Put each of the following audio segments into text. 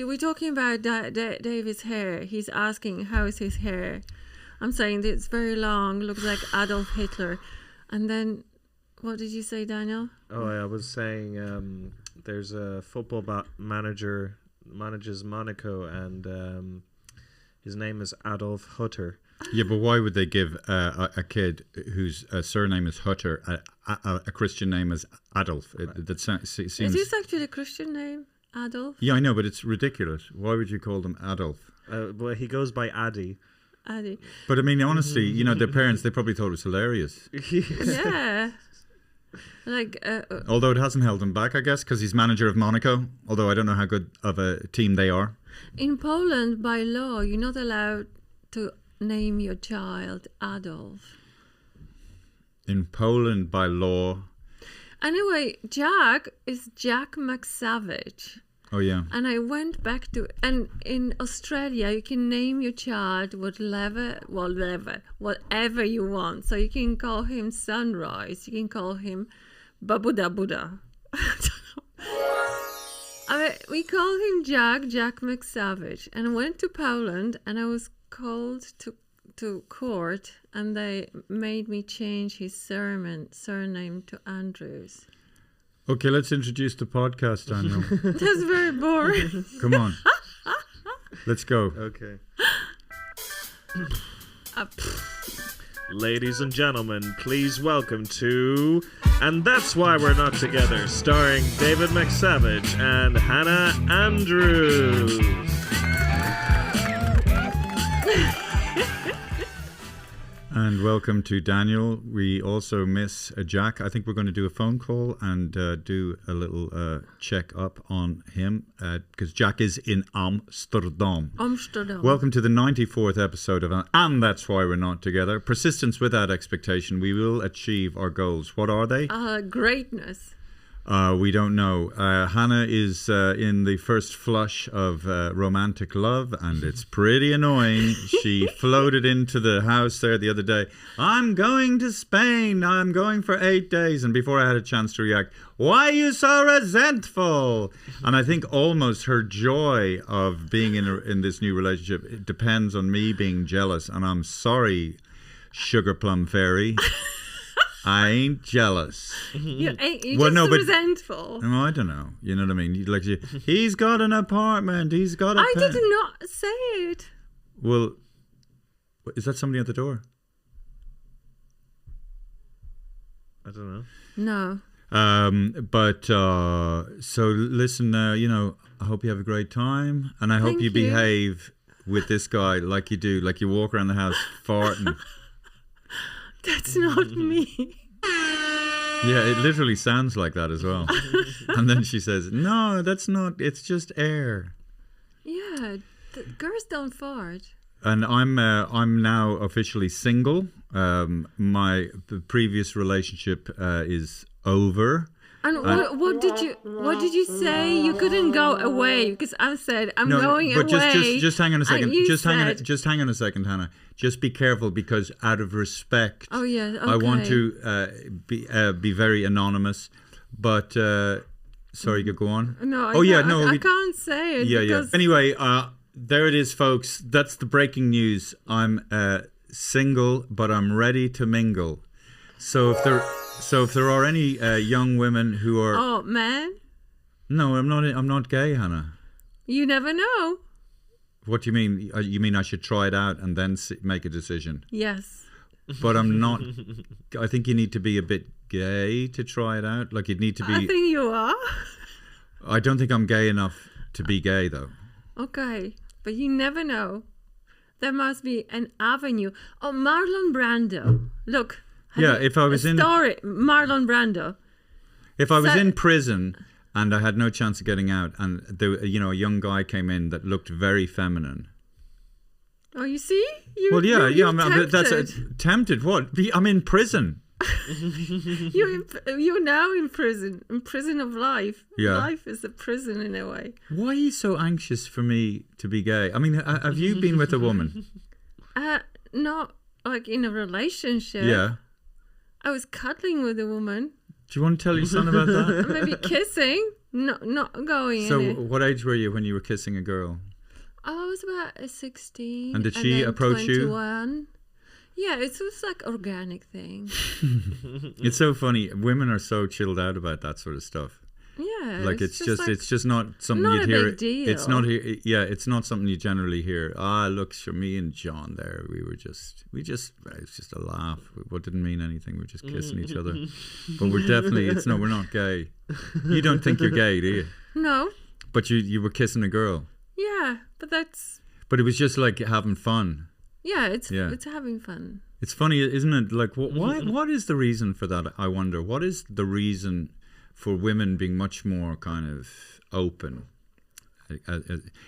We're talking about David's hair. He's asking how is his hair. I'm saying that it's very long, looks like Adolf Hitler. And then, what did you say, Daniel? Oh, I was saying there's a football manager manages Monaco, and his name is Adolf Hutter. Yeah, but why would they give a kid whose surname is Hutter a Christian name as Adolf? Seems... Is this actually a Christian name, Adolf? Yeah, I know, but it's ridiculous. Why would you call them Adolf? Well, he goes by Addy. Addy. But I mean, honestly, you know, their parents, they probably thought it was hilarious. Yeah. Like, although it hasn't held him back, I guess, because he's manager of Monaco. Although I don't know how good of a team they are. In Poland, by law, you're not allowed to name your child Adolf. In Poland, by law. Anyway, Jack is Jack McSavage. Oh, yeah. And I went back to... And in Australia, you can name your child whatever you want. So you can call him Sunrise. You can call him Babuda Buddha. We called him Jack McSavage. And I went to Poland and I was called to court. And they made me change his surname to Andrews. Okay, let's introduce the podcast, Daniel. That's very boring. Come on. Let's go. Okay. Ladies and gentlemen, please welcome to And That's Why We're Not Together, starring David McSavage and Hannah Andrews. And welcome to Daniel. We also miss Jack. I think we're going to do a phone call and do a little check up on him because Jack is in Amsterdam. Welcome to the 94th episode of And That's Why We're Not Together. Persistence without expectation. We will achieve our goals. What are they? Greatness. We don't know. Hannah is in the first flush of romantic love, and it's pretty annoying. She floated into the house there the other day. I'm going to Spain. I'm going for 8 days. And before I had a chance to react, why are you so resentful? And I think almost her joy of being in this new relationship, it depends on me being jealous. And I'm sorry, Sugar Plum Fairy. I ain't jealous. You're just resentful. No, I don't know. You know what I mean? He's got an apartment. He's got a I did not say it. Well, is that somebody at the door? I don't know. No. So listen, I hope you have a great time. And I hope you behave with this guy like you do. Like you walk around the house farting. That's not me. Yeah, it literally sounds like that as well. And then she says, no, that's not, it's just air. Yeah, girls don't fart. And I'm now officially single. The previous relationship is over. And what did you say? You couldn't go away because I said I'm going away. Just hang on a second. Just hang on a second, Hannah. Just be careful because out of respect, okay. I want to be very anonymous. But sorry, go on. No, I can't say it. Yeah. Anyway, there it is, folks. That's the breaking news. I'm single, but I'm ready to mingle. So if there are any young women who are... Oh, man? No, I'm not gay, Hannah. You never know. What do you mean? You mean I should try it out and then make a decision? Yes. But I'm not... I think you need to be a bit gay to try it out. Like you'd need to be... I think you are. I don't think I'm gay enough to be gay, though. Okay. But you never know. There must be an avenue. Oh, Marlon Brando. Look... Yeah, if I was Marlon Brando. If I was in prison and I had no chance of getting out, and a young guy came in that looked very feminine. Oh, you see? That's tempted. What? I'm in prison. You're now in prison of life. Yeah. Life is a prison in a way. Why are you so anxious for me to be gay? I mean, have you been with a woman? Not like in a relationship. Yeah. I was cuddling with a woman. Do you want to tell your son about that? Maybe kissing. No, not going So in it. what age were you when you were kissing a girl? I was about 16. And did she then approach you? 21. Yeah, it was like organic thing. It's so funny. Women are so chilled out about that sort of stuff. Yeah. Like it's just like, it's just not something not you'd a hear. big deal. It's not yeah, it's not something you generally hear. Look, sure, me and John there, it's just a laugh. It didn't mean anything. We're just kissing each other. But we're not gay. You don't think you're gay, do you? No. But you were kissing a girl. Yeah, but But it was just like having fun. Yeah, it's having fun. It's funny, isn't it? Like, what is the reason for that? I wonder. What is the reason for women being much more kind of open?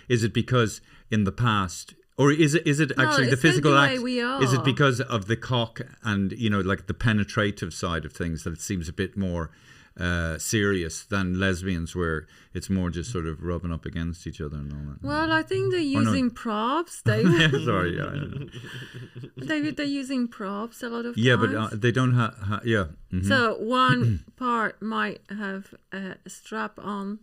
Is it because in the past, or is it actually the physical act? Is it because of the cock and like the penetrative side of things that it seems a bit more serious than lesbians, where it's more just sort of rubbing up against each other and all that? Well, I think they're using props. Sorry, yeah. They're using props a lot of times. Yeah, but they don't have. Yeah. Mm-hmm. So one part might have a strap-on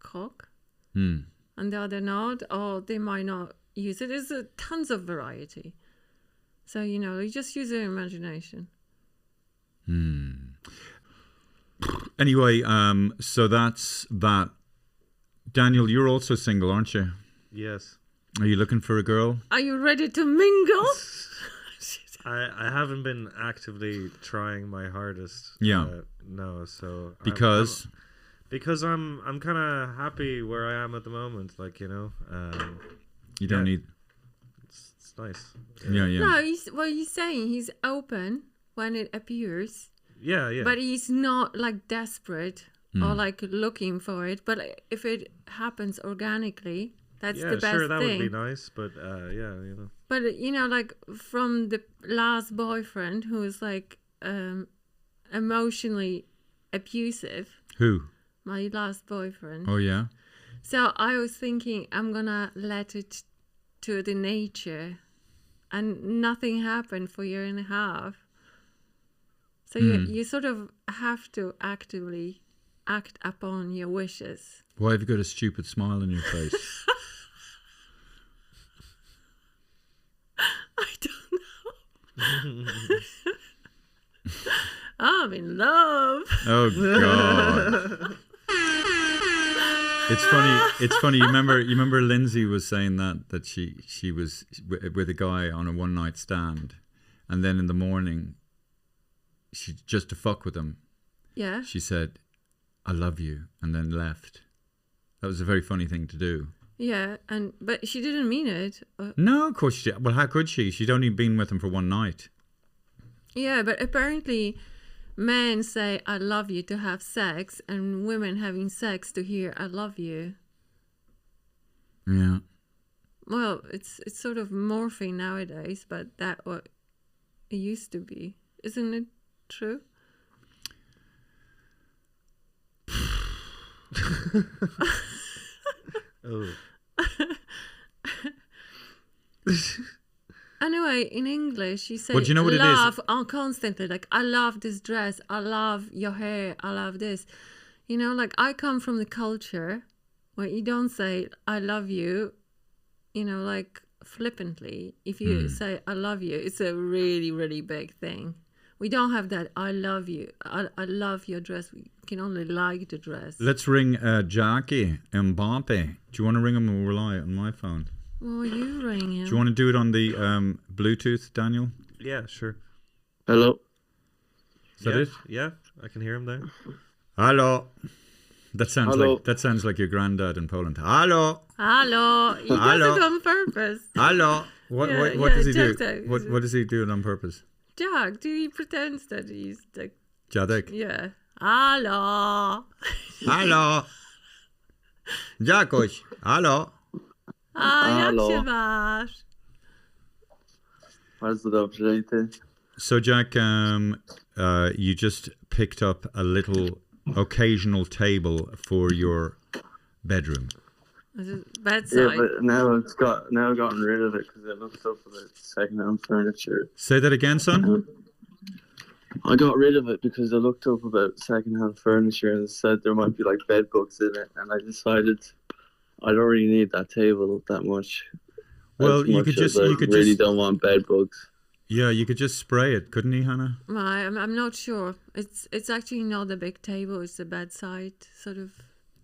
cock, and the other not, or they might not use it. There's tons of variety. So you just use your imagination. Anyway, so that's that. Daniel, you're also single, aren't you? Yes. Are you looking for a girl? Are you ready to mingle? I haven't been actively trying my hardest. Yeah. No, so because I'm kind of happy where I am at the moment. Like you don't need. It's nice. Yeah. No, he's saying he's open when it appears. Yeah. But he's not like desperate or like looking for it. But if it happens organically, that's the best thing. Yeah, sure, that would be nice. But But like from the last boyfriend who was like emotionally abusive. Who? My last boyfriend. Oh yeah. So I was thinking I'm gonna let it to the nature, and nothing happened for a year and a half. So you sort of have to actively act upon your wishes. Why have you got a stupid smile on your face? I don't know. I'm in love. Oh God. It's funny. You remember Lindsay was saying that she was with a guy on a one night stand, and then in the morning, she just to fuck with him. Yeah. She said, "I love you," and then left. That was a very funny thing to do. Yeah, but she didn't mean it. No, of course she did. Well, how could she? She'd only been with him for one night. Yeah, but apparently men say I love you to have sex, and women having sex to hear I love you. Yeah. Well, it's sort of morphing nowadays, but that's what it used to be. Isn't it true? Oh. Anyway, in English, you say well, do you know what love constantly. Like, I love this dress. I love your hair. I love this. Like, I come from the culture where you don't say I love you, like flippantly. If you say I love you, it's a really, really big thing. We don't have that. I love you. I love your dress. We can only like the dress. Let's ring Jackie Mbappe. Do you want to ring him or rely on my phone? Well, you ring him. Do you want to do it on the Bluetooth, Daniel? Yeah, sure. Hello. Is that it? Yeah, I can hear him there. Hello. That sounds like your granddad in Poland. Hello. Hello. He does it on purpose. Hello. What does he do? What does he do it on purpose? Jack, he pretends that he's like... Jadek? Yeah. Hello. Hello. Jakoś. Hello. Jak się masz? Bardzo dobrze, i ty? So, Jack, you just picked up a little occasional table for your bedroom. Bedside. Yeah, but now I've gotten rid of it because I looked up at the second-hand furniture. Say that again, son? I got rid of it because I looked up about secondhand furniture and it said there might be like bed bugs in it, and I decided I don't really need that table that much. Well, as you much could as just I really don't want bed bugs. Yeah, you could just spray it, couldn't you, Hannah? I'm not sure. It's actually not a big table. It's a bedside sort of.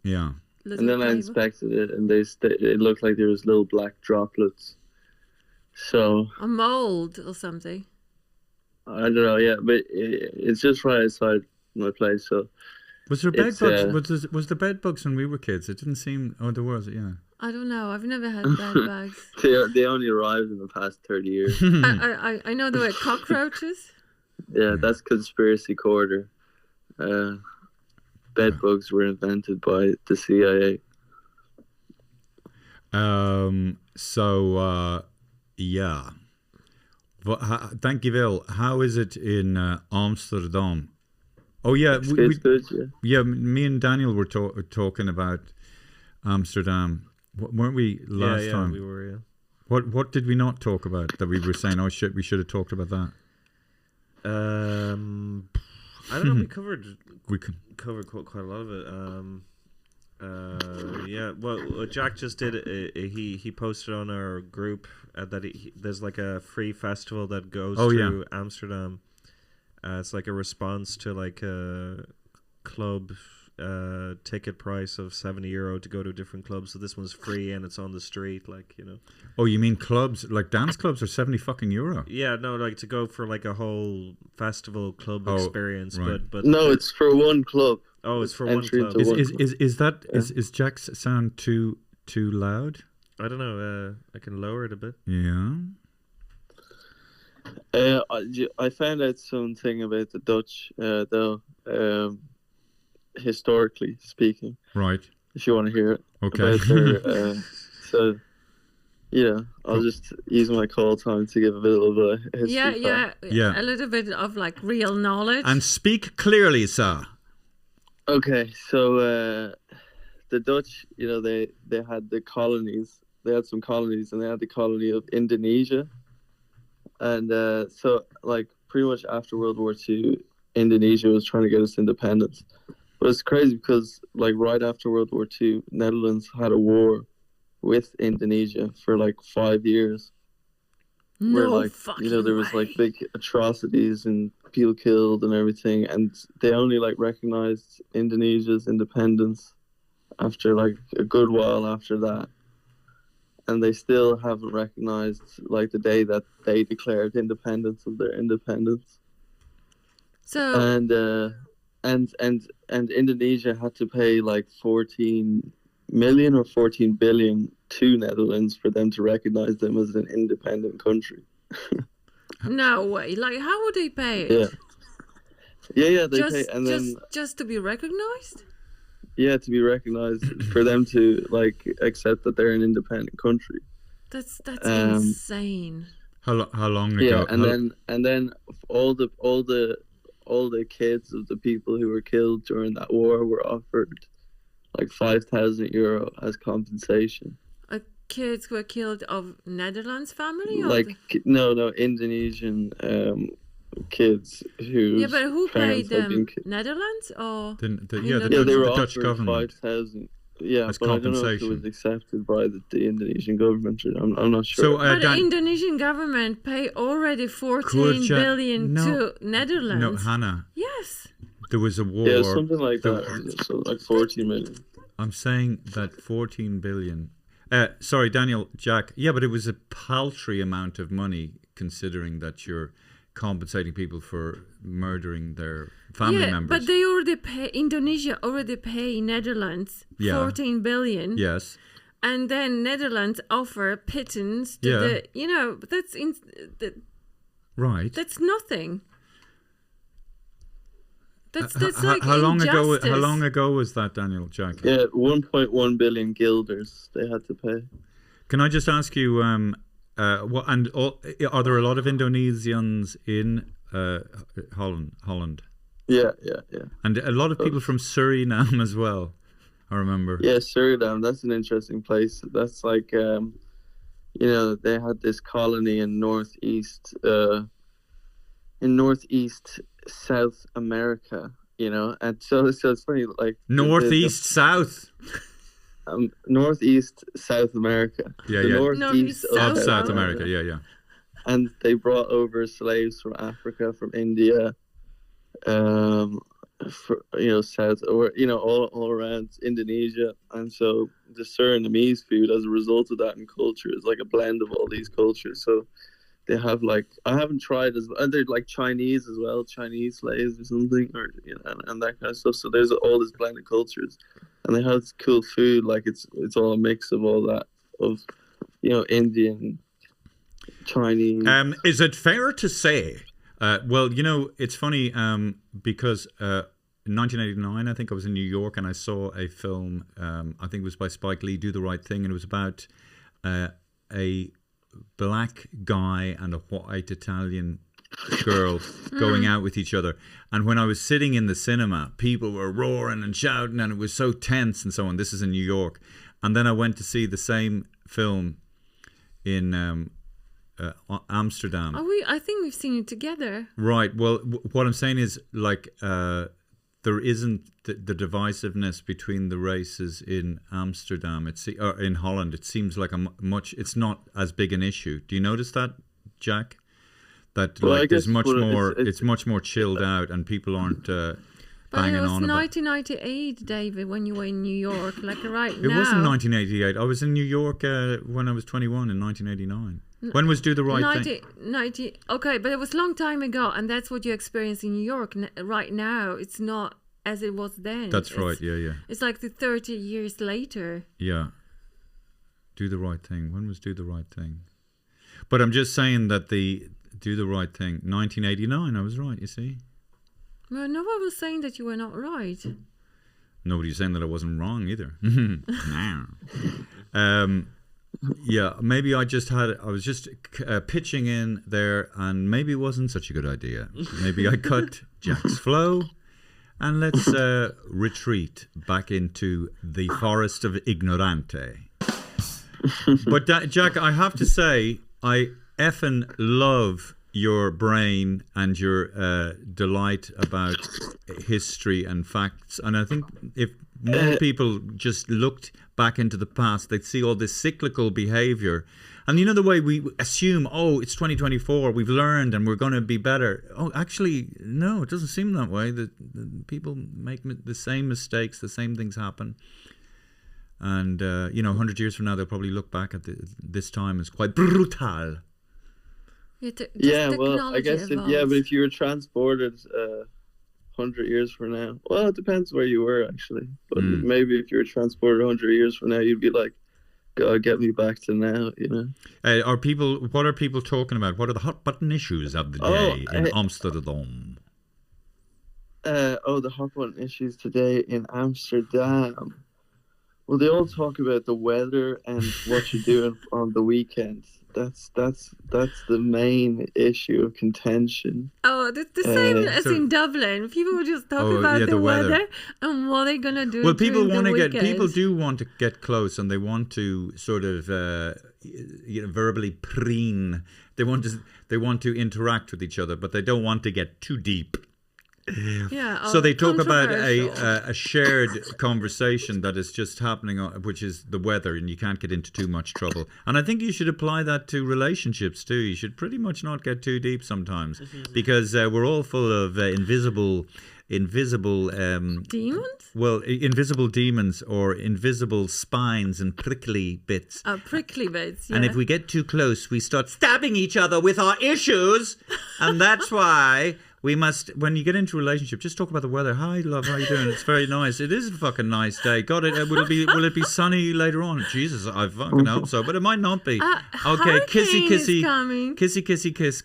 Yeah. Little And then I table. inspected it, and it looked like there was little black droplets. So A mold or something. I don't know, yeah, but it's just right outside my place. So Was there bed It's, bugs? Was there bed bugs when we were kids? It didn't seem. Oh, there was. Yeah. I don't know. I've never had bed bugs. they only arrived in the past 30 years. I know there were cockroaches. Yeah, that's conspiracy quarter. Bed bugs were invented by the CIA. Yeah. Thank you, Will. How is it in Amsterdam? Oh yeah, It's good, yeah. Yeah, me and Daniel were talking about Amsterdam, weren't we last time? Yeah, we were. Yeah. What did we not talk about that we were saying? Oh shit, we should have talked about that. I don't know. We covered quite a lot of it. Yeah. Well, Jack just did. He posted on our group that there's like a free festival that goes through Amsterdam. It's like a response to like a club ticket price of €70 to go to different clubs. So this one's free and it's on the street, like, you know. Oh, you mean clubs? Like dance clubs are €70? Yeah, no, like to go for like a whole festival club experience. Right. But No, it's for one club. Oh, it's for one club. Is Jack's sound too loud? I don't know. I can lower it a bit. Yeah. I found out something about the Dutch, though, historically speaking. Right. If you want to hear it. Okay. About their, so, I'll just use my call time to give a bit of a history. Yeah. A little bit of like real knowledge. And speak clearly, sir. Okay, so the Dutch, they had the colonies. They had some colonies, and they had the colony of Indonesia. And so, like, pretty much after World War II, Indonesia was trying to get its independence. But it's crazy because, like, right after World War II, Netherlands had a war with Indonesia for, like, 5 years. Where, like, there was, like, big atrocities and people killed and everything. And they only, like, recognized Indonesia's independence after, like, a good while after that. And they still haven't recognized, like, the day that they declared independence of their independence. So and Indonesia had to pay like 14 million or 14 billion to Netherlands for them to recognize them as an independent country. No way! Like, how would they pay it? Yeah. They pay, and then just to be recognized. Yeah, to be recognized for them to like accept that they're an independent country. That's insane. How long ago? Yeah, and then all the kids of the people who were killed during that war were offered like €5,000 as compensation. Kids were killed of Netherlands family, or like no Indonesian kids who. Yeah, but who paid them? Netherlands or they were the Dutch offered government. 5,000. Yeah, as but I don't know if it was accepted by the Indonesian government. I'm not sure. So, but the Indonesian government pay already 14 billion to Netherlands. No, Hannah. Yes. There was a war. Yeah, something like that. So like 14 million. I'm saying that 14 billion. Sorry, Daniel, Jack. Yeah, but it was a paltry amount of money considering that you're compensating people for murdering their family members. But they already pay. Indonesia already pay Netherlands 14 billion. Yes. And then Netherlands offer pittance to right. That's nothing. That's like how long injustice. ago? How long ago was that, Daniel, Jack? Yeah, 1.1 billion guilders they had to pay. Can I just ask you? Are there a lot of Indonesians in Holland? Yeah. And a lot of people from Suriname as well, I remember. Yeah, Suriname, that's an interesting place. That's like, they had this colony in northeast South America, you know, and so it's funny, like Northeast, South. Northeast South America. Yeah, the yeah. Northeast Of South America. Yeah, yeah. And they brought over slaves from Africa, from India, for, you know, south, or, you know, all around Indonesia. And so the Surinamese food, as a result of that, in culture, is like a blend of all these cultures. So they have, like, I haven't tried as, and they're like Chinese as well, Chinese slaves or something, or, you know, and that kind of stuff. So there's all this blended cultures, and they have cool food. Like it's all a mix of all that, of, you know, Indian, Chinese. Is it fair to say? Well, you know, it's funny because in 1989, I think I was in New York and I saw a film. I think it was by Spike Lee, Do the Right Thing, and it was about a black guy and a white Italian girl going out with each other. And when I was sitting in the cinema, people were roaring and shouting, and it was so tense and so on. This is in New York. And then I went to see the same film in Amsterdam. I think we've seen it together. Right. Well, what I'm saying is, like, there isn't the divisiveness between the races in Amsterdam. Or in Holland. It seems like it's not as big an issue. Do you notice that, Jack? That, like, there's much more. It's much more chilled out, and people aren't banging on. But it was 1998, David, when you were in New York. Like right now. It wasn't 1988. I was in New York when I was 21 in 1989. When was Do the Right Thing? 90. Okay, but it was a long time ago, and that's what you experience in New York right now. It's not as it was then. That's right. Yeah, yeah. It's like the 30 years later. Yeah. Do the Right Thing. When was Do the Right Thing? But I'm just saying that the Do the Right Thing, 1989. I was right. You see. Well, no one was saying that you were not right. Nobody's saying that I wasn't wrong either. Yeah, maybe I was just pitching in there, and maybe it wasn't such a good idea. Maybe I cut Jack's flow, and let's retreat back into the forest of ignorante. But Jack, I have to say, I effing love your brain and your delight about history and facts. And I think if more people just looked back into the past, they'd see all this cyclical behavior. And you know the way we assume, oh, it's 2024, we've learned and we're going to be better. Oh, actually, no, it doesn't seem that way. The people make the same mistakes, the same things happen. And, 100 years from now, they'll probably look back at this time as quite brutal. Well, I guess, but if you were transported 100 years from now, well, it depends where you were, actually. But maybe if you were transported 100 years from now, you'd be like, God, get me back to now, you know. What are people talking about? What are the hot button issues of the day in Amsterdam? The hot button issues today in Amsterdam. Well, they all talk about the weather and what you're doing on the weekend. That's the main issue of contention. Oh, the same as in Dublin. People will just talk about the weather and what they're gonna do. Well, people do want to get close, and they want to sort of verbally preen. They want to interact with each other, but they don't want to get too deep. Yeah. So they talk about a shared conversation that is just happening, which is the weather, and you can't get into too much trouble. And I think you should apply that to relationships too. You should pretty much not get too deep sometimes, because we're all full of invisible demons. Well, invisible demons or invisible spines and prickly bits. Prickly bits. Yeah. And if we get too close, we start stabbing each other with our issues, and that's why. We must, when you get into a relationship, just talk about the weather. Hi, love, how you doing? It's very nice. It is a fucking nice day. Will it be sunny later on? Jesus, I fucking hope so, but it might not be. Okay, kissy,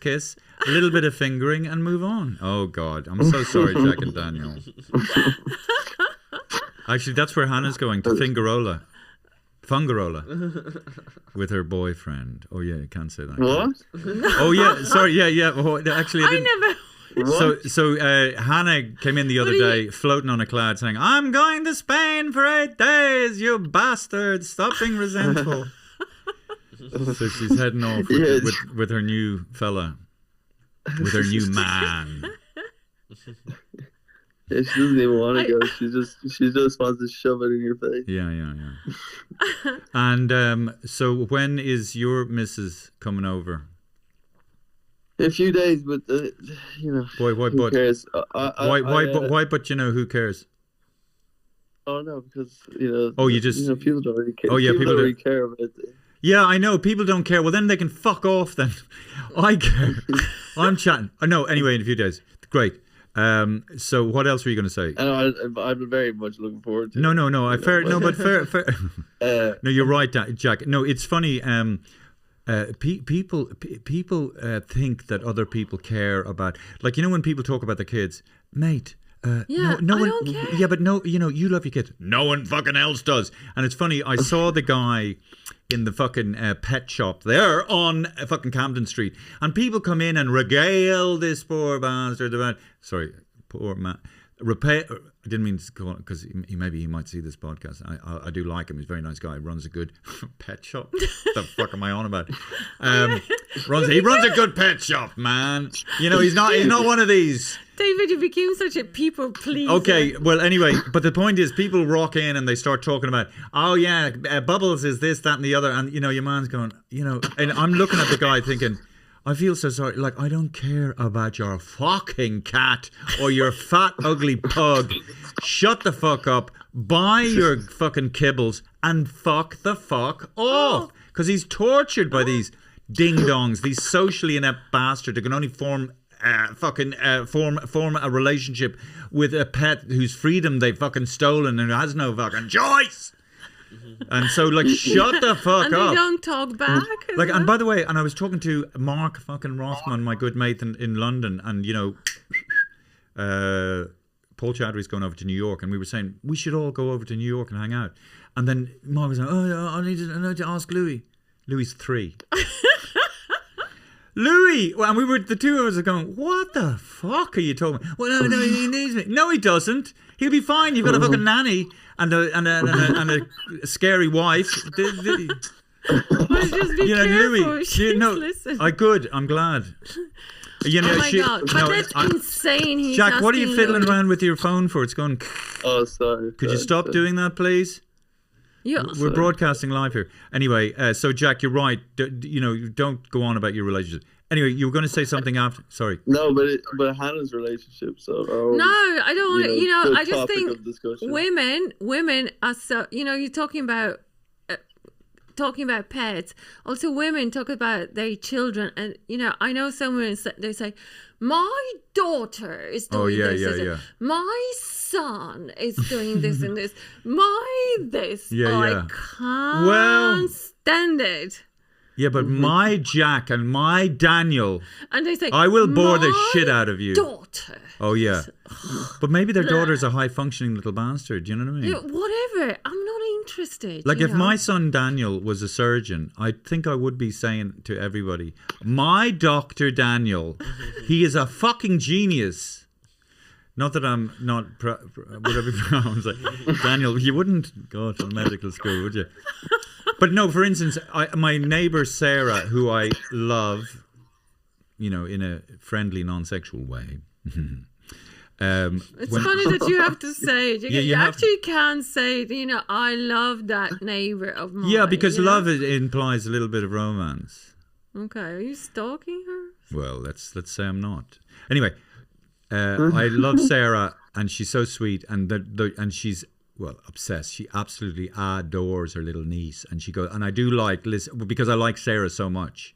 kiss. A little bit of fingering and move on. Oh God, I'm so sorry, Jack and Daniel. Actually, that's where Hannah's going, to Fungarola, with her boyfriend. Oh yeah, you can't say that. What? Oh yeah, sorry, yeah. Oh, actually, I never. So Hannah came in the other day floating on a cloud saying, I'm going to Spain for 8 days, you bastard, stop being resentful. So she's heading off with her new fella, with her new man. Yeah, she doesn't even want to go. She just wants to shove it in your face. Yeah. And so when is your missus coming over? In a few days, but you know. Why? Who cares? Why? But you know, who cares? Oh no, because you know. Oh, you just. You know, people don't really care. Oh yeah, people don't really care about it. Yeah, I know. People don't care. Well, then they can fuck off. Then I care. I'm chatting. No, anyway, in a few days. Great. So what else were you going to say? I'm very much looking forward to. No. Fair. No, you're right, Jack. No, it's funny. People think that other people care about, like, you know, when people talk about their kids, mate. No one. Don't care. Yeah, but no, you know, you love your kids. No one fucking else does. And it's funny. I saw the guy in the fucking pet shop there on fucking Camden Street, and people come in and regale this poor bastard about. Sorry, poor man. I didn't mean to call it, because maybe he might see this podcast. I do like him. He's a very nice guy. He runs a good pet shop. What the fuck am I on about? He runs a good pet shop, man. You know, he's not one of these. David, you became such a people pleaser. Okay, well, anyway, but the point is, people rock in and they start talking about, oh yeah, Bubbles is this, that, and the other, and you know, your man's going, you know, and I'm looking at the guy thinking, I feel so sorry. Like, I don't care about your fucking cat or your fat, ugly pug. Shut the fuck up. Buy your fucking kibbles and fuck the fuck off. Because he's tortured by these ding-dongs, these socially inept bastards that can only form a relationship with a pet whose freedom they've fucking stolen and who has no fucking choice. And so, like, shut the fuck and up. And they don't talk back. Like, and by the way, and I was talking to Mark fucking Rothman, my good mate in London, and, you know, Paul Chowdhury's going over to New York, and we were saying, we should all go over to New York and hang out. And then Mark was like, oh, I need to ask Louis. Louis 3. Louis! Well, and the two of us are going, what the fuck are you talking about? Well, no, he needs me. No, he doesn't. He'll be fine. You've got a fucking nanny and a scary wife. Well, just be careful. Listen. I'm glad. You know, oh my God, but that's insane. Jack, what are you fiddling around with your phone for? It's going... Oh, sorry. Could you stop doing that, please? Yeah. We're broadcasting live here. Anyway, so Jack, you're right. You know, don't go on about your relationship. Anyway, you were going to say something after. Sorry. No, but Hannah's relationship. So no, I don't want to. You know, I just think women are so. You know, you're talking about pets. Also, women talk about their children, and you know, I know someone they say, my daughter is doing this. Yeah. My son is doing this and this. This. I can't stand it. Yeah, but my Jack and my Daniel, and they say, I will bore the shit out of you. Daughter. Oh yeah, but maybe their daughter's a high functioning little bastard. Do you know what I mean? Yeah, whatever. I'm not interested. Like, if my son Daniel was a surgeon, I think I would be saying to everybody, my Dr. Daniel, he is a fucking genius. Not that I'm not whatever. I was like, Daniel, you wouldn't go to medical school, would you? But no, for instance, my neighbour Sarah, who I love, you know, in a friendly, non-sexual way. It's funny that you have to say it. You actually can say it, you know, I love that neighbour of mine. Yeah, because love implies a little bit of romance. Okay, are you stalking her? Well, let's say I'm not. Anyway, I love Sarah, and she's so sweet, and she's... well, obsessed. She absolutely adores her little niece, and she goes. And I do like because I like Sarah so much,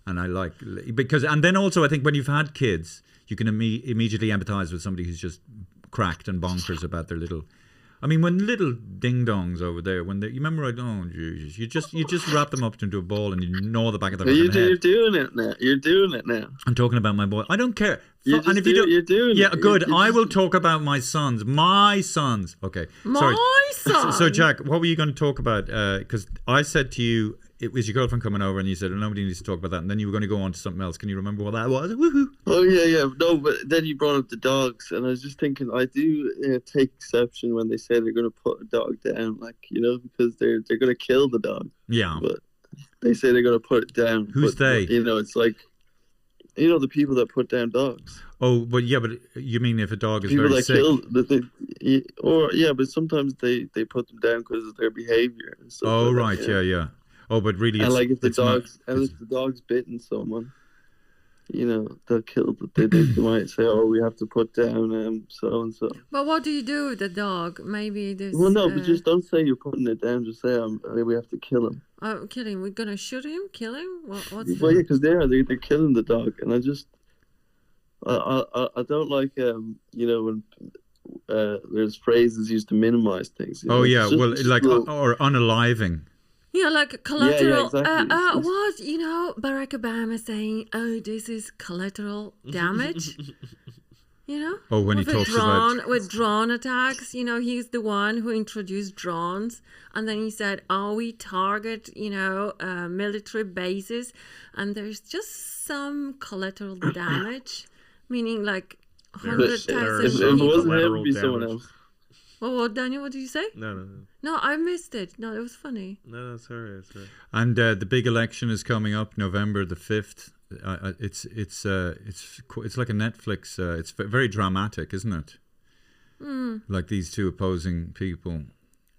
and and then also I think when you've had kids, you can immediately empathise with somebody who's just cracked and bonkers about their little. I mean, when little ding dongs over there, you remember? Oh Jesus! You just wrap them up into a ball and you gnaw the back of their head. You're doing it now. You're doing it now. I'm talking about my boy. I don't care. You're doing yeah, it. good. I will talk about my sons. My sons. Okay. My sons. So, Jack, what were you going to talk about? Because I said to you, it was your girlfriend coming over, and you said, nobody needs to talk about that. And then you were going to go on to something else. Can you remember what that was? Woohoo! Oh, yeah. No, but then you brought up the dogs, and I was just thinking, I do take exception when they say they're going to put a dog down, like, you know, because they're going to kill the dog. Yeah. But they say they're going to put it down. Who's they? You know, it's like... You know, the people that put down dogs. Oh, but you mean if a dog is People very that sick? kill, but sometimes they put them down because of their behavior and stuff. Oh, like right, that, yeah. Oh, but really, and like if the it's dog's bitten someone, you know, they'll kill. They might say, "Oh, we have to put down so and so." But what do you do with the dog? Maybe this. Well, no, but just don't say you're putting it down. Just say, "We have to kill him." Oh, kill him. We're gonna shoot him, kill him. What's Well, yeah, because they're killing the dog, and I don't like you know, when there's phrases used to minimize things. You know? Oh yeah, Just, well, like or unaliving. Yeah, like collateral. Yeah, exactly. What, you know, Barack Obama saying, "Oh, this is collateral damage." You know. Oh, when he talks about with drone attacks, you know, he's the one who introduced drones, and then he said, "Oh, we target, you know, military bases, and there's just some collateral damage, meaning like 100,000 If it people." wasn't him, it'd be someone else. Well, what, Daniel? What did you say? No. No, I missed it. No, it was funny. No, sorry. And the big election is coming up, November the 5th. It's like a Netflix. It's very dramatic, isn't it? Like these two opposing people.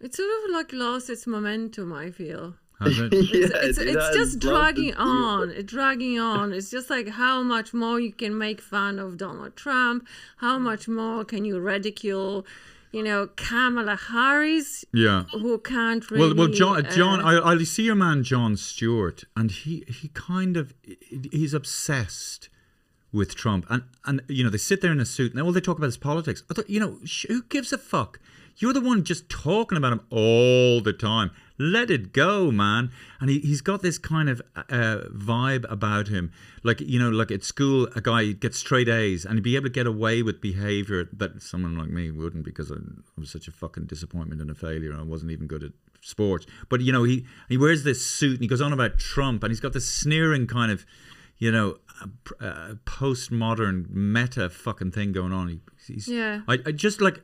It sort of like lost its momentum, I feel. Has it? It's just dragging on. It's dragging on. It's just like how much more you can make fun of Donald Trump. How much more can you ridicule, you know, Kamala Harris? Yeah. Who can't really... Well, John, I see your man Jon Stewart, and he kind of, he's obsessed with Trump. And you know, they sit there in a suit, and all they talk about is politics. I thought, you know, who gives a fuck? You're the one just talking about him all the time. Let it go, man. And he's got this kind of vibe about him. Like, you know, like at school, a guy gets straight A's and he'd be able to get away with behavior that someone like me wouldn't, because I was such a fucking disappointment and a failure. And I wasn't even good at sports. But, you know, he wears this suit and he goes on about Trump, and he's got this sneering kind of, you know, postmodern meta fucking thing going on. I just like...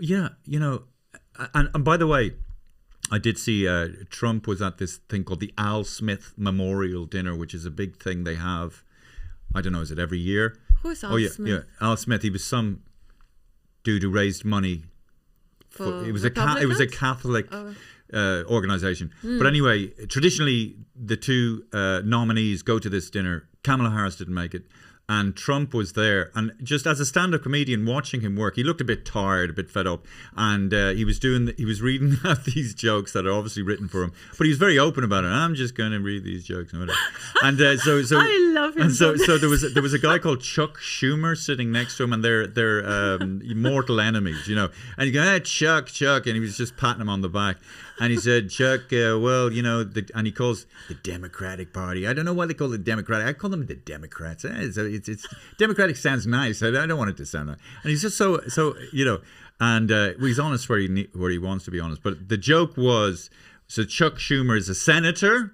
Yeah, you know, and by the way, I did see Trump was at this thing called the Al Smith Memorial Dinner, which is a big thing they have. I don't know, is it every year? Who's Al Smith? Yeah, Al Smith. He was some dude who raised money for it was a Catholic organization. But anyway, traditionally the two nominees go to this dinner. Kamala Harris didn't make it. And Trump was there, and just as a stand-up comedian, watching him work, he looked a bit tired, a bit fed up, and he was reading out these jokes that are obviously written for him, but he was very open about it. I'm just going to read these jokes, and so I love him. And so there was a guy called Chuck Schumer sitting next to him, and they're mortal enemies, you know. And he goes, "Hey, Chuck," and he was just patting him on the back. And he said, "Chuck, well, you know," and he calls the Democratic Party. I don't know why they call it Democratic. I call them the Democrats. It's Democratic sounds nice. I don't want it to sound nice. And he's just so you know. And he's honest where he wants to be honest. But the joke was, so Chuck Schumer is a senator,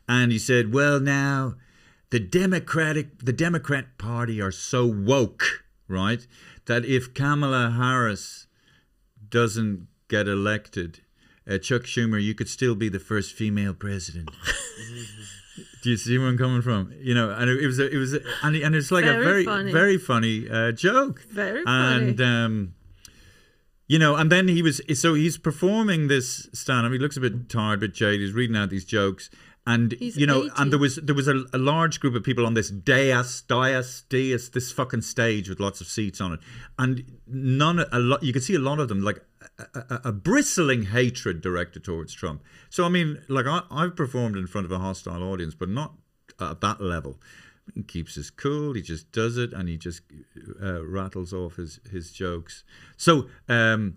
and he said, "Well, now the Democrat Party are so woke, right, that if Kamala Harris doesn't get elected." Chuck Schumer, you could still be the first female president. Do you see where I'm coming from? You know, and it was and it's like very funny. Very funny joke. Very funny. And you know, and then he's performing this stand-up. He looks a bit tired, a bit jaded. He's reading out these jokes. And he's you know, 80. and there was a large group of people on this dais, this fucking stage with lots of seats on it, and you could see a lot of them like a bristling hatred directed towards Trump. So I mean, like I've performed in front of a hostile audience, but not at that level. He keeps his cool. He just does it, and he just rattles off his jokes. So that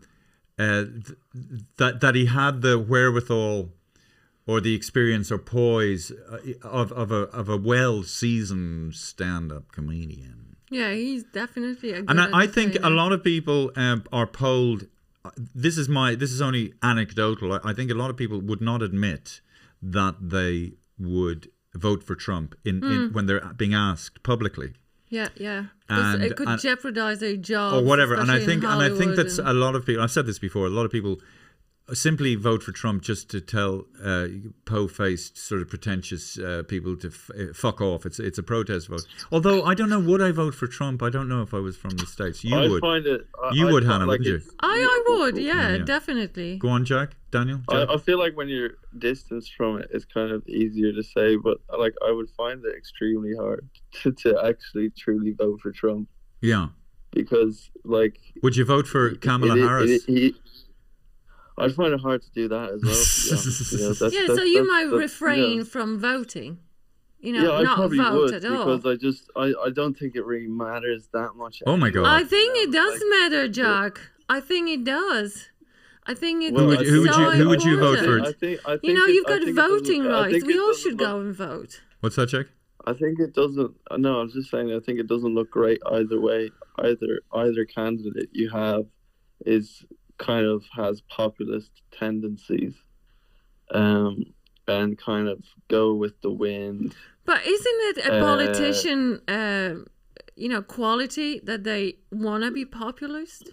he had the wherewithal, or the experience or poise of a well-seasoned stand-up comedian. Yeah, he's definitely a good And I think a entertainer. lot of people are polled. This is only anecdotal. I think a lot of people would not admit that they would vote for Trump when they're being asked publicly. Yeah. Because it could jeopardize their jobs or whatever. And I especially in think that's Hollywood a lot of people. I've said this before. A lot of people simply vote for Trump just to tell po-faced, sort of pretentious people to fuck off. It's a protest vote. Although I don't know, would I vote for Trump? I don't know if I was from the States. You would. You would, Hannah, wouldn't you? I would, yeah, definitely. Go on, Jack. Daniel? I feel like when you're distanced from it, it's kind of easier to say, but like I would find it extremely hard to actually truly vote for Trump. Yeah. Because, like... Would you vote for Kamala Harris? I'd find it hard to do that as well. So you might refrain from voting. Not vote at all. Because I don't think it really matters that much. Oh my God! I think it does matter, Jack. I think it does. I think it's who would you vote for? I think you've got voting rights. We all should go and vote. What's that, Jack? I think it doesn't. No, I was just saying. I think it doesn't look great either way. Either candidate you have is kind of has populist tendencies, and kind of go with the wind. But isn't it a politician, quality that they want to be populist?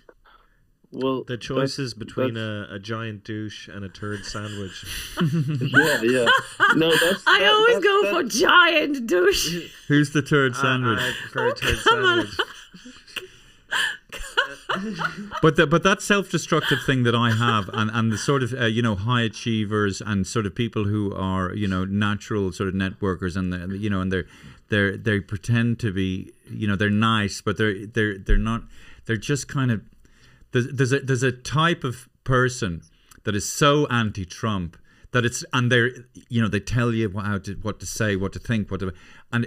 Well, the choice is between a giant douche and a turd sandwich. yeah. No, I always go for giant douche. Who's the turd sandwich? I prefer turd sandwich. But that self-destructive thing that I have, and the sort of high achievers and sort of people who are natural sort of networkers, and they pretend to be they're nice, but they're not. They're just kind of there's a type of person that is so anti-Trump that they tell you what to say, what to think, and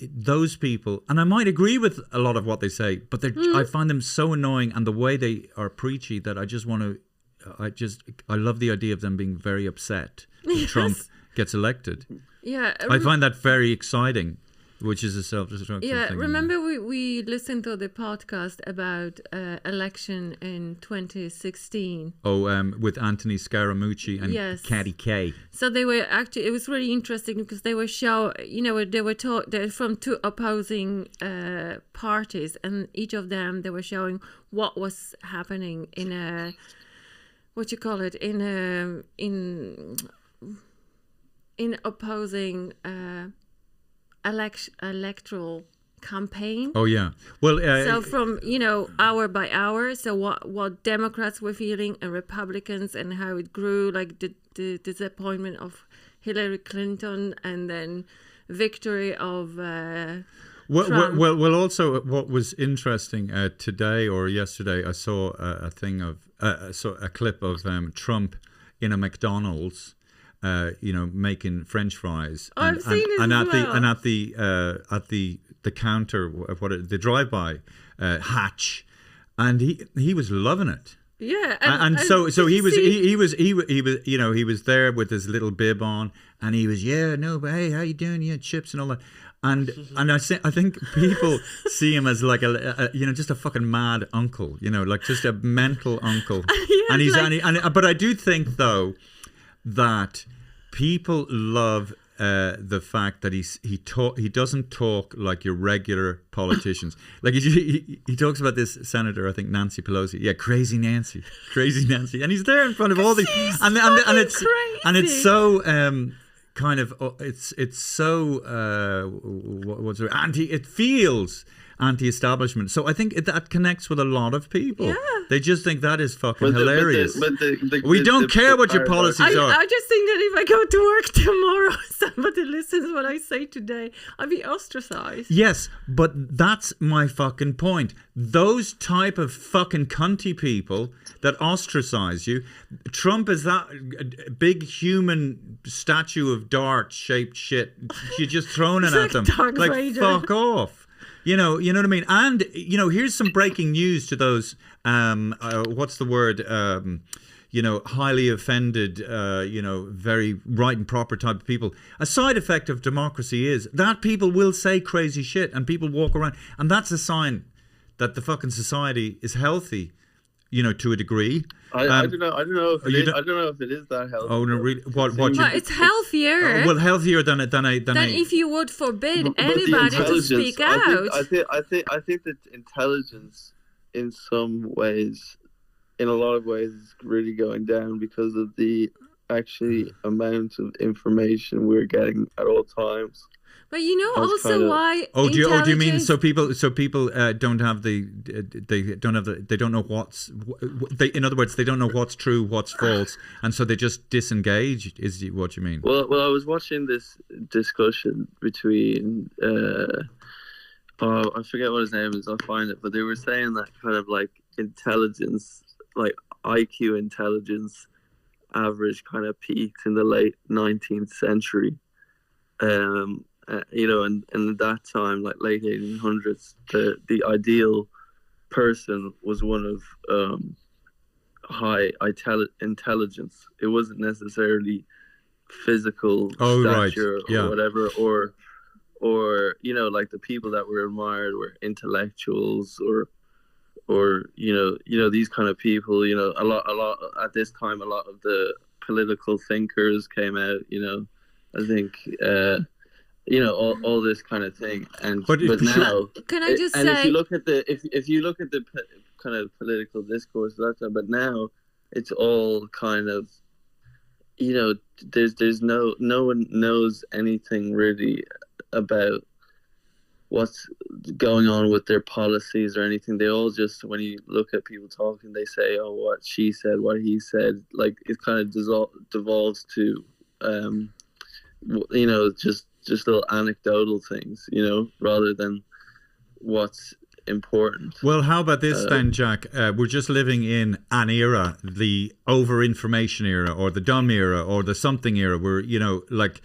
those people, and I might agree with a lot of what they say, but I find them so annoying, and the way they are preachy that I love the idea of them being very upset when Trump gets elected. Yeah, I find that very exciting. Which is a self-destructive thing. Remember we listened to the podcast about election in 2016. With Anthony Scaramucci and Caddy K. So they were it was really interesting because they were they're from two opposing parties, and each of them they were showing what was happening in in opposing electoral campaign. Oh yeah. Well, so from hour by hour, so what Democrats were feeling and Republicans, and how it grew, like the disappointment of Hillary Clinton, and then victory of Trump. Well, also what was interesting today or yesterday, I saw a thing of a clip of Trump in a McDonald's. Making French fries, I've seen it at the counter, the drive-by hatch, and he was loving it. Yeah, and so he was there with his little bib on, and he was but hey, how you doing? Yeah, chips and all that. And I think people see him as like just a fucking mad uncle, like just a mental uncle. But I do think though that people love the fact that he doesn't talk like your regular politicians. Like he talks about this senator, I think Nancy Pelosi. Yeah, crazy Nancy, and he's there in front of all the and it's so kind of it's so what's it feels anti-establishment. So I think that connects with a lot of people. Yeah. They just think that is fucking hilarious. We don't care what your policies are. I just think that if I go to work tomorrow, somebody listens what I say today, I'll be ostracized. Yes, but that's my fucking point. Those type of fucking cunty people that ostracize you, Trump is that big human statue of dart shaped shit. You're just throwing it at them. Like, fuck off. You know what I mean? And, here's some breaking news to those, what's the word, highly offended, very right and proper type of people. A side effect of democracy is that people will say crazy shit and people walk around. And that's a sign that the fucking society is healthy, to a degree. I don't know if it is that healthy. Oh no, really? What? It's healthier. Well, healthier than if you would forbid anybody to speak out. I think that intelligence, in some ways, in a lot of ways, it's really going down because of the actually amount of information we're getting at all times. But you know also why? Do you mean so people don't have they don't know what's in other words, they don't know what's true, what's false, and so they just disengage, is what you mean? Well, I was watching this discussion between I forget what his name is, I'll find it, but they were saying that kind of like intelligence, like IQ intelligence average kind of peaked in the late 19th century. You know, and at that time, like late 1800s, the ideal person was one of high intelligence. It wasn't necessarily physical stature or whatever, or you know, like the people that were admired were intellectuals or you know these kind of people. You know, a lot at this time, a lot of the political thinkers came out. You know, I think. You know, all this kind of thing, but now, can I just say? And if you look at the kind of political discourse at that time, but now it's all kind of, you know, there's no one knows anything really about what's going on with their policies or anything. They all just, when you look at people talking, they say, "Oh, what she said, what he said." Like it kind of devolves to, you know, just little anecdotal things, you know, rather than what's important. Well, how about this then, Jack? We're just living in an era, the over-information era, or the dumb era, or the something era, where, you know, like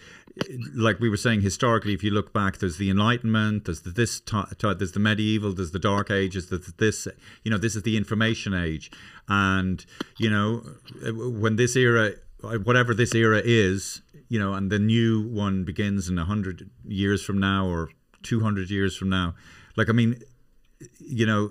we were saying historically, if you look back, there's the Enlightenment, there's there's the medieval, there's the Dark Ages, there's this, you know, this is the information age. And, you know, when this era, whatever this era is, you know, and the new one begins in 100 years from now or 200 years from now. Like, I mean, you know,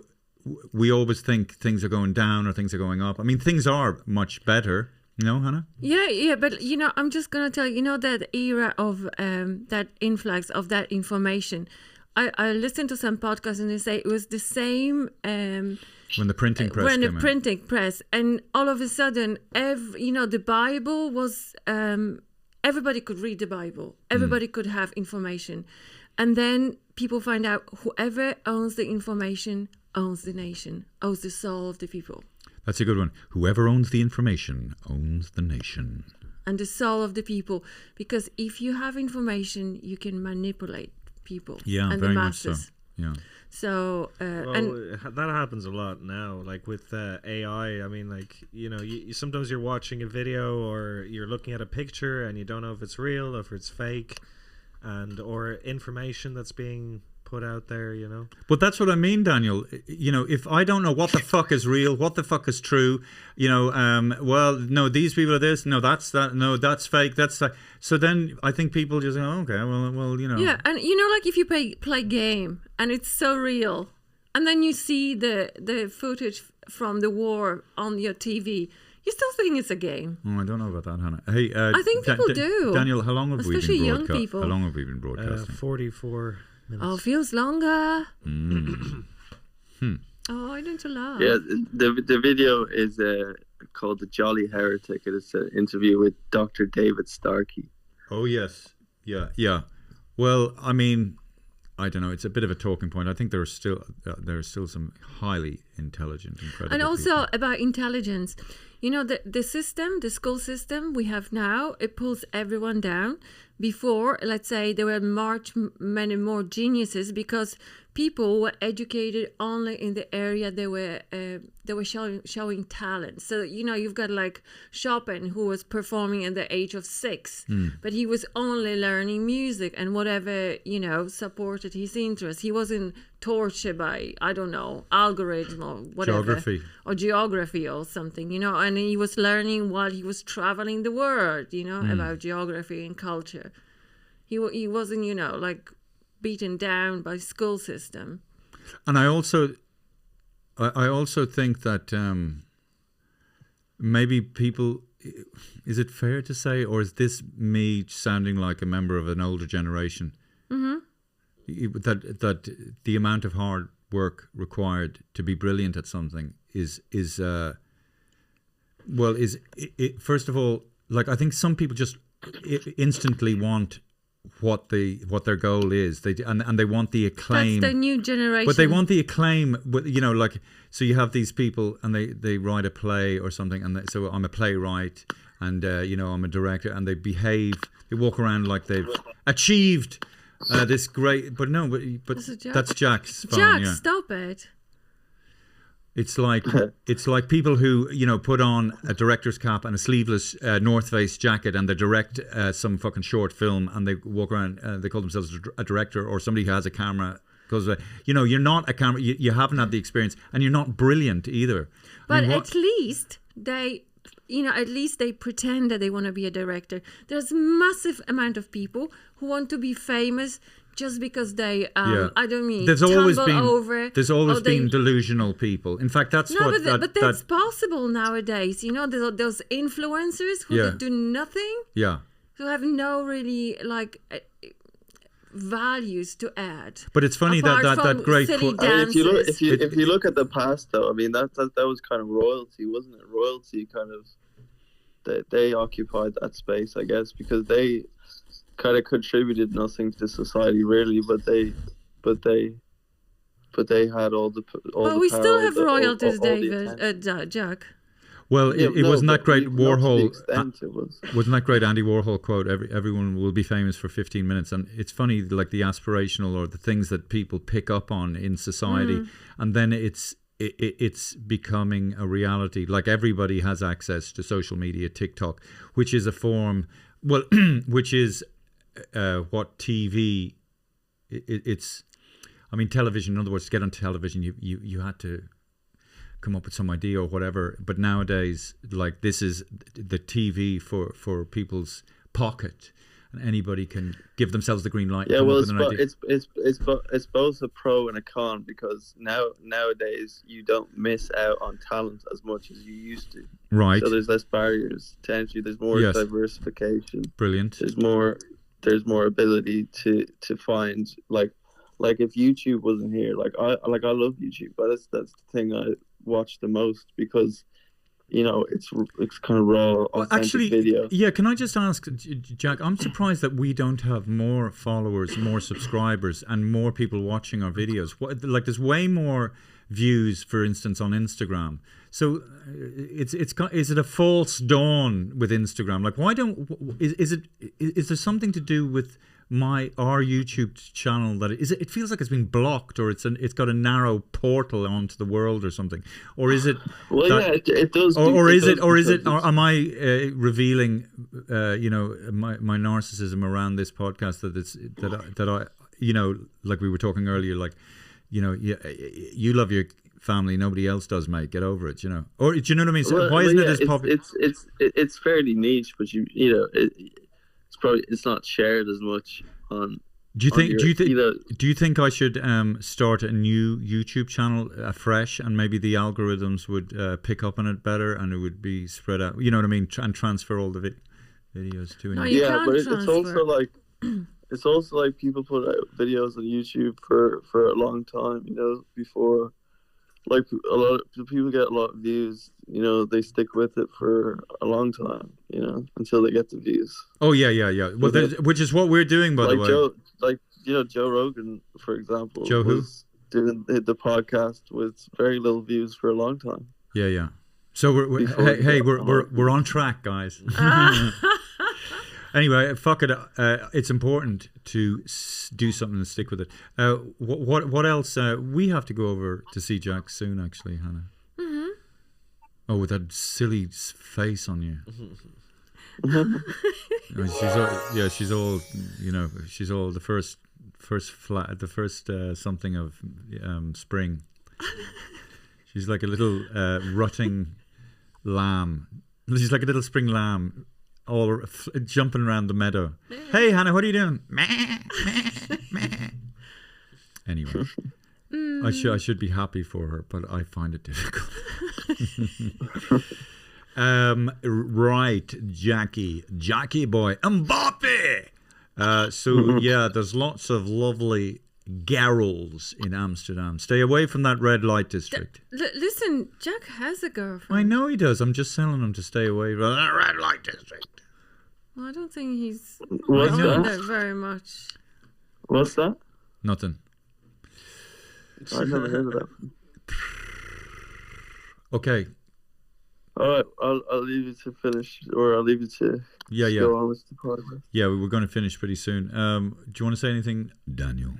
we always think things are going down or things are going up. I mean, things are much better, you know, Hannah? Yeah, but, you know, I'm just going to tell you, you know, that era of that influx of that information. I listened to some podcasts and they say it was the same... when the printing press came in. Printing press. And all of a sudden, you know, the Bible was... everybody could read the Bible. Everybody could have information. And then people find out whoever owns the information owns the nation, owns the soul of the people. That's a good one. Whoever owns the information owns the nation. And the soul of the people. Because if you have information, you can manipulate people and the masses. So. Yeah. So that happens a lot now, like with AI. I mean, like, you know, sometimes you're watching a video or you're looking at a picture and you don't know if it's real or if it's fake, or information that's being put out there, you know. But that's what I mean, Daniel. You know, if I don't know what the fuck is real, what the fuck is true, you know, well, no, these people are this, no, that's that, no, that's fake, that's that. So then I think people just go, okay, well, you know. Yeah, and you know, like if you play game and it's so real, and then you see the footage from the war on your TV, you still think it's a game. Oh, I don't know about that, Hannah. Hey, I think people do. Daniel, how long have we been especially young people? How long have we been broadcasting? 44 minutes. Oh, feels longer. Oh, I don't laugh. Yeah, the video is called "The Jolly Heretic." It is an interview with Dr. David Starkey. Oh yes, yeah. Well, I mean, I don't know. It's a bit of a talking point. I think there are still some highly intelligent, incredible. And also people. about intelligence, you know, the system, the school system we have now, it pulls everyone down. Before, let's say, there were many more geniuses because people were educated only in the area they were showing talent. So, you know, you've got like Chopin, who was performing at the age of 6, but he was only learning music and whatever, you know, supported his interest. He wasn't tortured by, I don't know, algorithm or whatever. Geography or something, you know, and he was learning while he was traveling the world, you know, about geography and culture. He wasn't, you know, like beaten down by school system. And I also think that maybe people, is it fair to say, or is this me sounding like a member of an older generation, that the amount of hard work required to be brilliant at something is Well, first of all, like I think some people just instantly want what their goal is. And they want the acclaim. That's the new generation. But they want the acclaim. You know, like so you have these people and they write a play or something, and so I'm a playwright, and you know I'm a director, and they walk around like they've achieved this great. But no, but that's Jack's phone. Jack, yeah. Stop it. It's like people who, you know, put on a director's cap and a sleeveless North Face jacket, and they direct some fucking short film, and they walk around. They call themselves a director, or somebody who has a camera. Because you know, you're not a camera. You haven't had the experience, and you're not brilliant either. But at least they, you know, at least they pretend that they want to be a director. There's massive amount of people who want to be famous just because they, I don't mean, there's always been delusional people. In fact, that's but that's possible nowadays. You know, those influencers who do nothing. Yeah. Who have no really values to add. But it's funny that great silly if you look at the past, though, I mean that was kind of royalty, wasn't it? Royalty kind of they occupied that space, I guess, because they kind of contributed nothing to society really, but they had all the we still have royalties, David, Jack. Well, it wasn't that great Warhol. Wasn't that great Andy Warhol quote? Everyone will be famous for 15 minutes, and it's funny, like the aspirational or the things that people pick up on in society, and then it's becoming a reality. Like everybody has access to social media, TikTok, which is a form. Well, which is what TV. It's. I mean, television. In other words, to get on television, you had to come up with some idea or whatever, but nowadays, like, this is the TV for people's pocket, and anybody can give themselves the green light. Yeah, well, it's both a pro and a con, because nowadays you don't miss out on talent as much as you used to. Right. So there's less barriers to entry. There's more diversification. Brilliant. There's more ability to find like if YouTube wasn't here, I love YouTube, but that's the thing I watch the most, because you know it's kind of raw, authentic video. Yeah, can I just ask, Jack, I'm surprised that we don't have more followers, more subscribers, and more people watching our videos. There's way more views, for instance, on Instagram. So is it a false dawn with Instagram? Like, why is there something to do with our YouTube channel that it feels like it's been blocked, or it's got a narrow portal onto the world or something, or is it? Well, it does. Or am I revealing, you know, my narcissism around this podcast, that I, you know, like we were talking earlier, like, you know, you love your family, nobody else does, mate. Get over it, you know. Or do you know what I mean? So why isn't it as popular? It's fairly niche, but you know. It's not shared as much on. Do you think I should start a new YouTube channel afresh, and maybe the algorithms would pick up on it better, and it would be spread out? You know what I mean? And transfer all the videos to. No, but it's also like people put out videos on YouTube for a long time. You know, before. Like a lot of people get a lot of views, you know, they stick with it for a long time, you know, until they get the views. Oh yeah. Well, which is what we're doing, by the way. Joe Rogan, for example, was doing the podcast with very little views for a long time. Yeah. So we're on track, guys. Anyway, fuck it. It's important to do something and stick with it. What else? We have to go over to see Jack soon, actually, Hannah. Mm-hmm. Oh, with that silly face on you. She's all, you know, she's all the first something of spring. She's like a little rutting lamb. She's like a little spring lamb, all jumping around the meadow. Hey, Hannah, what are you doing? Anyway, I should be happy for her, but I find it difficult. Right, Jackie boy, Mbappe. So yeah, there's lots of lovely Garrels in Amsterdam. Stay away from that red light district. Listen, Jack has a girlfriend. I know he does. I'm just telling him to stay away from that red light district. Well, I don't think he's What's doing that? that very much. What's that? Nothing. I never heard of that. Okay. All right, I'll leave you to finish, or I'll leave you to go on with the podcast. Yeah, we're going to finish pretty soon. Do you want to say anything, Daniel?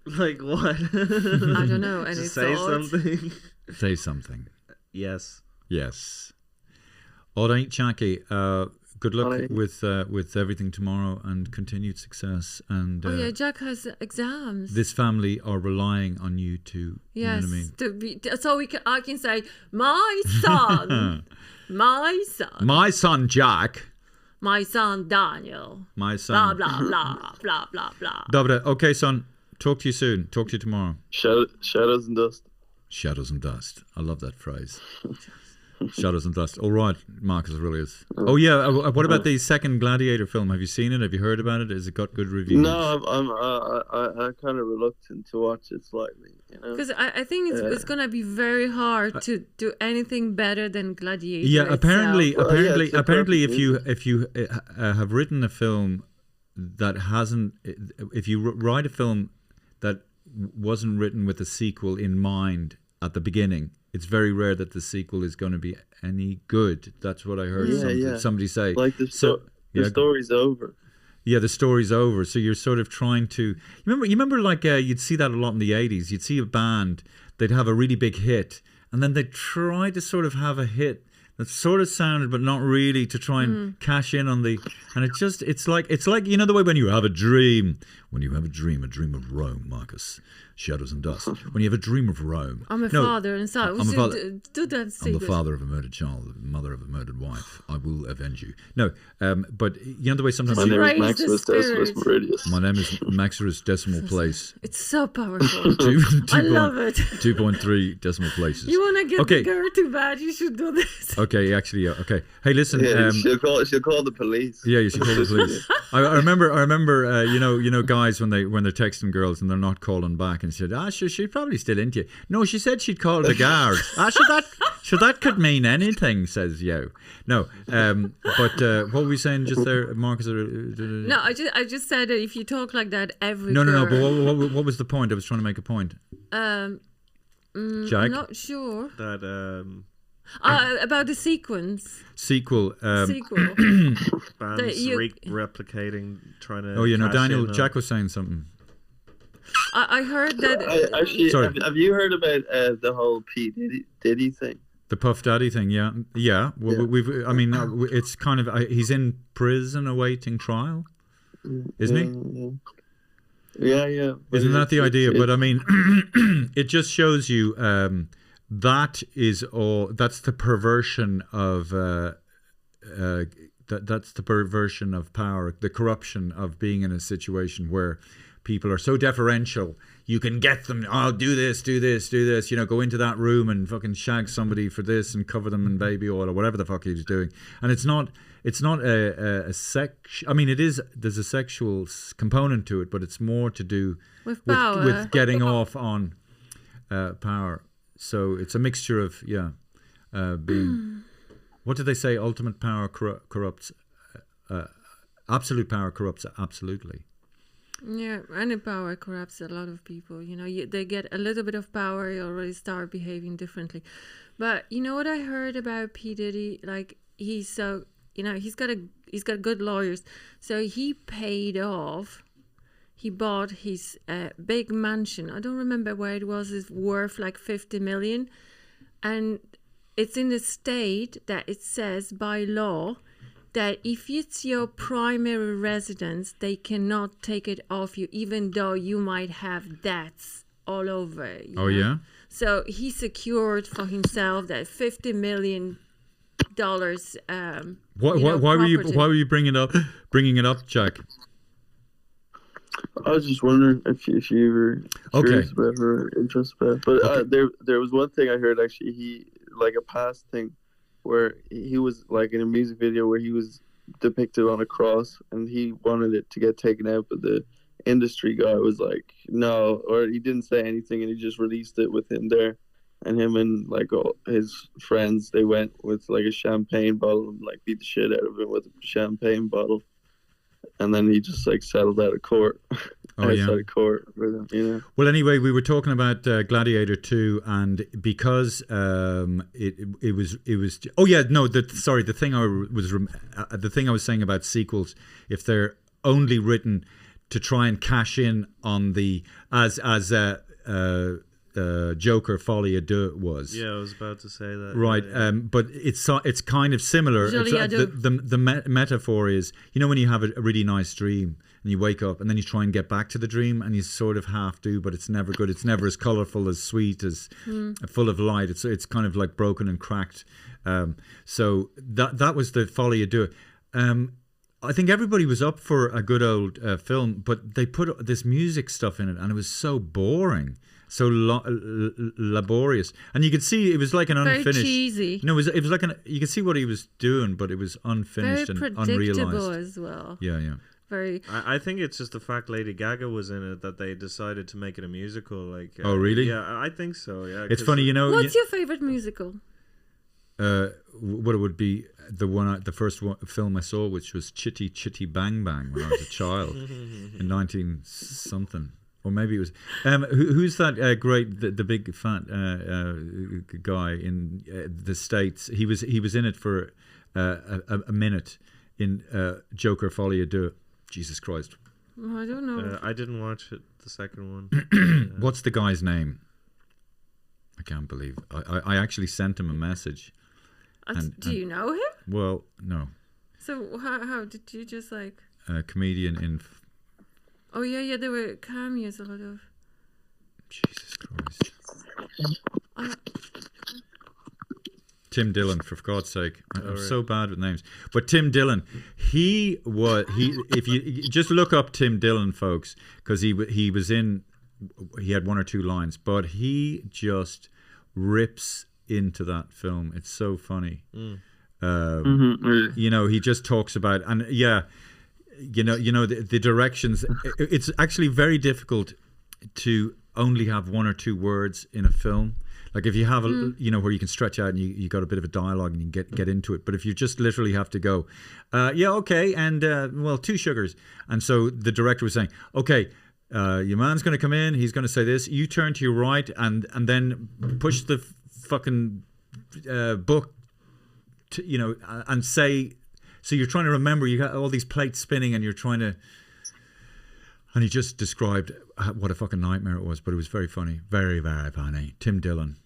Like what? I don't know. Any Just say thoughts? something. Say something. Yes. Yes. All right, Jackie. Good luck Alright. with everything tomorrow and continued success. And Oh yeah, Jack has exams. this family are relying on you to. Yes, You know what I mean? to be, so I can say, my son, my son, My son Jack. my son Daniel, My blah, son. blah, blah, blah, blah, blah. Dobra. Okay, son. Talk to you soon. Talk to you tomorrow. Shadows and dust. Shadows and dust. I love that phrase. Shadows and dust. All right, Marcus Aurelius. Oh yeah. What about the second Gladiator film? Have you seen it? Have you heard about it? Has it got good reviews? No, I'm kind of reluctant to watch it slightly, you know. Because I think it's gonna be very hard to do anything better than Gladiator. Yeah, apparently, itself. Well, yeah, it's a apparently, perfect if you have written a film that hasn't, if you write a film that wasn't written with a sequel in mind at the beginning, it's very rare that the sequel is going to be any good. That's what I heard somebody say. Like the story's over. Yeah, the story's over. So you're sort of trying to remember like you'd see that a lot in the 80s. You'd see a band, they'd have a really big hit, and then they'd try to sort of have a hit that sort of sounded but not really, to try and cash in on the, and it's like you know the way when you have a dream a dream of Rome, Marcus, shadows and dust. When you have a dream of Rome. I'm a father and son. I'm a father. Do that. I'm the father of a murdered child, the mother of a murdered wife. I will avenge you. No, but you know the way sometimes My name Praise is Maximus the Decimus spirit. Meridius. my name is Maximus Decimal Place. It's so powerful. Two, I love it. 2.3 decimal places. You want to get Okay. the girl too bad? You should do this. Okay, actually, yeah. Okay. Hey, listen. Yeah, she'll call the police. Yeah, you should call the police. I remember. You know, guys when they're texting girls and they're not calling back, and said, she's probably still into you. No, she said she'd call the guards. So that could mean anything, says Yo. No, but what were we saying just there, Marcus? No, I just said that if you talk like that, every No. girl, But what was the point? I was trying to make a point. I'm Jack? not sure That about the sequence. Sequel. Sequel. bands you- replicating, trying to. Oh, you know, cash Daniel. in on- Jack was saying something. I heard that. Actually, Sorry. have you heard about the whole P. Diddy thing? The Puff Daddy thing, yeah. We've. I mean, it's kind of. He's in prison awaiting trial, isn't he? Yeah. But Isn't that the idea? But I it's- mean, it just shows you that is all. That's the perversion of. That's the perversion of power, the corruption of being in a situation where people are so deferential. You can get them. Oh, do this. You know, go into that room and fucking shag somebody for this and cover them in baby oil or whatever the fuck he's doing. And it's not a sex. I mean, it is. There's a sexual component to it, but it's more to do With power. with getting off on power. So it's a mixture of being. What did they say? Ultimate power corrupts. Absolute power corrupts absolutely. Yeah, any power corrupts a lot of people. You know, they get a little bit of power, you already start behaving differently. But you know what I heard about P. Diddy? Like he's so, you know, he's got good lawyers. So he paid off. He bought his big mansion. I don't remember where it was. It's worth like 50 million, and it's in the state that it says by law that if it's your primary residence, they cannot take it off you, even though you might have debts all over. You know? Yeah. So he secured for himself that $50 million. Why were you bringing it up, Jack? I was just wondering if you were curious about her interest about. But there was one thing I heard actually. He like a past thing where he was like in a music video where he was depicted on a cross and he wanted it to get taken out, but the industry guy was like, no, or he didn't say anything, and he just released it with him there. And him and like all his friends, they went with like a champagne bottle and like beat the shit out of him with a champagne bottle. And then he just like settled out of court. Outside of court with him, you know. Well, anyway, we were talking about Gladiator 2, and because it was. Oh yeah, no. The thing I was saying about sequels, if they're only written to try and cash in on the as Joker Folie à Deux was. Yeah, I was about to say that. Right, yeah. but it's kind of similar. The metaphor is, you know, when you have a really nice dream and you wake up and then you try and get back to the dream and you sort of half do, but it's never good. It's never as colourful, as sweet, as full of light. It's kind of like broken and cracked. So that was the Folie à Deux. I think everybody was up for a good old film, but they put this music stuff in it and it was so boring. So laborious, and you could see it was like an unfinished. Very cheesy. No, it was like you could see what he was doing, but it was unfinished and unrealized. Very predictable as well. Yeah. Very. I think it's just the fact Lady Gaga was in it that they decided to make it a musical. Like, oh really? Yeah, I think so. Yeah, it's funny, you know. What's your favorite musical? What it would be the first film I saw, which was Chitty Chitty Bang Bang when I was a child in 19 something. Or maybe it was who's that great the big fat guy in the States? He was in it for a minute in Joker Folie à Deux. Jesus Christ! I don't know. I didn't watch it. The second one. What's the guy's name? I can't believe I actually sent him a message. Do you know him? Well, no. So how did you just like a comedian in? Oh yeah, there were cameos, a lot of. Jesus Christ. Tim Dillon, for God's sake. I'm so bad with names. But Tim Dillon, he if you just look up Tim Dillon, folks, because he had one or two lines, but he just rips into that film. It's so funny. You know, he just talks about, and yeah, you know the directions. It's actually very difficult to only have one or two words in a film. Like if you have you know, where you can stretch out and you got a bit of a dialogue and you can get into it. But if you just literally have to go, yeah, okay, and well, 2 sugars. And so the director was saying, okay, your man's going to come in, he's going to say this, you turn to your right and then push the fucking book to, you know, and say. So you're trying to remember, you got all these plates spinning and you're trying to. And he just described what a fucking nightmare it was, but it was very funny. Very, very funny. Tim Dillon.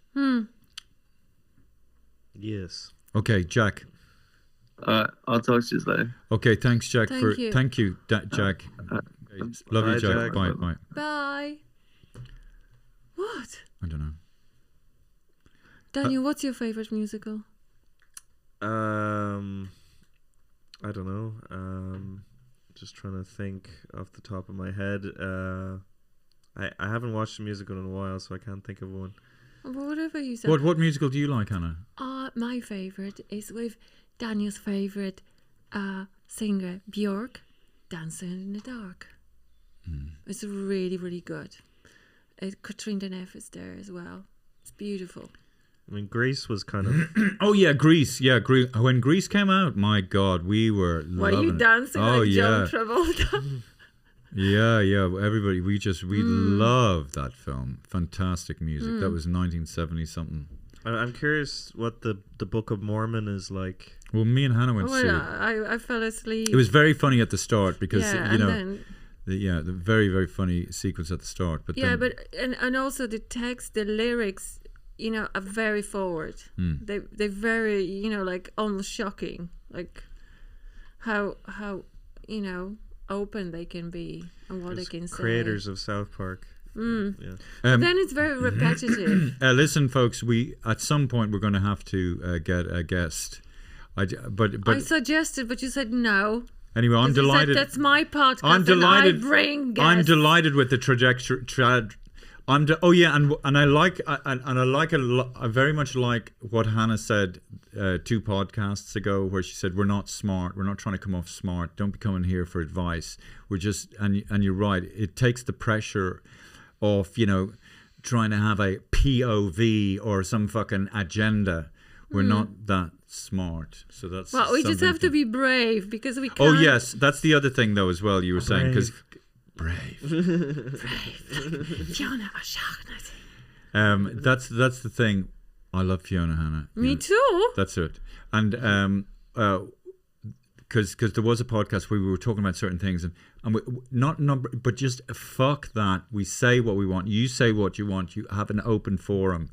Yes. Okay, Jack. I'll talk to you later. Okay, thanks, Jack. Thank you, Jack. Love you, Jack. Bye. Bye. What? I don't know. Daniel, what's your favorite musical? I don't know. Just trying to think off the top of my head. I haven't watched a musical in a while, so I can't think of one. Well, whatever you said. What musical do you like, Hannah? My favourite is with Daniel's favourite singer, Björk, Dancing in the Dark. It's really, really good. Katrina Deneuve is there as well. It's beautiful. I mean, Grease was kind of... Oh, yeah, Grease. Yeah, when Grease came out, my God, we were loving it. Were you dancing like John Travolta? Yeah, everybody, we loved that film. Fantastic music. That was 1970-something. I'm curious what the Book of Mormon is like. Well, me and Hannah went to see it. I fell asleep. It was very funny at the start because, you know... Then, the very, very funny sequence at the start. But yeah, and also the text, the lyrics... You know, are very forward. They're very, you know, like almost shocking. Like how you know, open they can be and what they can say. Creators of South Park. Yeah. Then it's very repetitive. Listen, folks, at some point we're going to have to get a guest. I suggested, but you said no. Anyway, I'm delighted. That's my podcast. I'm delighted. And I bring guests. I'm delighted with the trajectory. Oh yeah, and I like I very much like what Hannah said 2 podcasts ago, where she said we're not smart, we're not trying to come off smart. Don't be coming here for advice. We're just and you're right. It takes the pressure off, trying to have a POV or some fucking agenda. We're not that smart, so that's. Well, we just have to be brave because we can't. Oh yes, that's the other thing though as well. You were saying because. Brave. Fiona that's the thing. I love Fiona, Hannah. Me too. That's it. And because there was a podcast where we were talking about certain things, and we, but just fuck that. We say what we want. You say what you want. You have an open forum.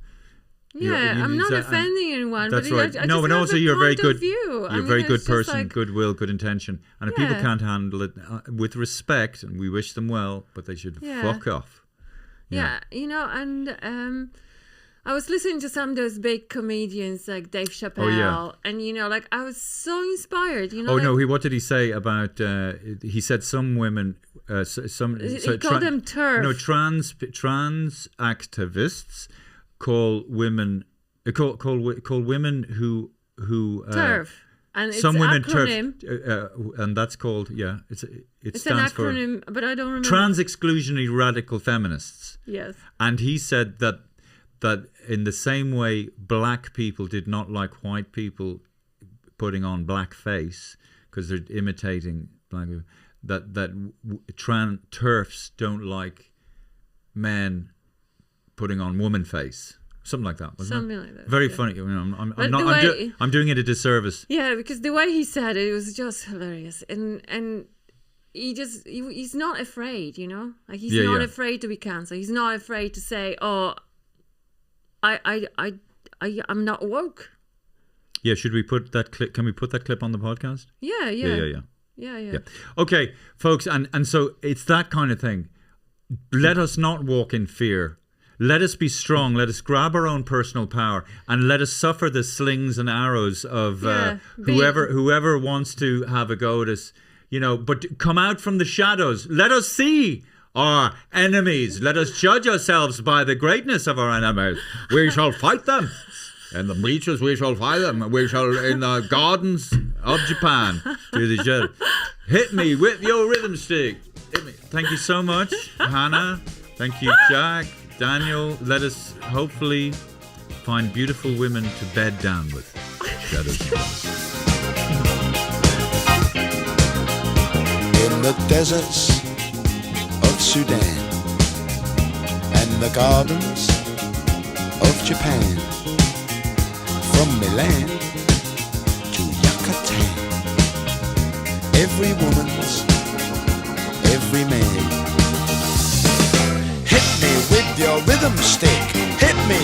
Yeah, I'm not offending anyone. That's but right. I no, and also you're a very good. You're a very good person, goodwill, good intention. And if people can't handle it with respect, and we wish them well, but they should fuck off. Yeah, and I was listening to some of those big comedians like Dave Chappelle, and I was so inspired. Oh no, what did he say about? He said some women, he called them TERF. No, trans activists. Call women who TERF, and some it's women acronym. TERF, and that's called it it's stands an acronym, but I don't remember. Trans exclusionary radical feminists. Yes, and he said that in the same way black people did not like white people putting on blackface because they're imitating black people. That trans TERFs don't like men putting on woman face, something like that. Something like that. Very funny. I'm doing it a disservice. Yeah, because the way he said it was just hilarious, and he's not afraid, he's not afraid to be cancelled. He's not afraid to say, "Oh, I'm not woke." Yeah, should we put that clip? Can we put that clip on the podcast? Yeah. Okay, folks, and so it's that kind of thing. Let us not walk in fear. Let us be strong. Let us grab our own personal power, and let us suffer the slings and arrows of whoever wants to have a go at us. But come out from the shadows. Let us see our enemies. Let us judge ourselves by the greatness of our enemies. We shall fight them. In the beaches, we shall fight them. We shall in the gardens of Japan. Hit me with your rhythm stick. Hit me. Thank you so much, Hannah. Thank you, Jack. Daniel, let us hopefully find beautiful women to bed down with. In the deserts of Sudan and the gardens of Japan, from Milan to Yucatan, every woman's every man. Hit me with your rhythm stick. Hit me.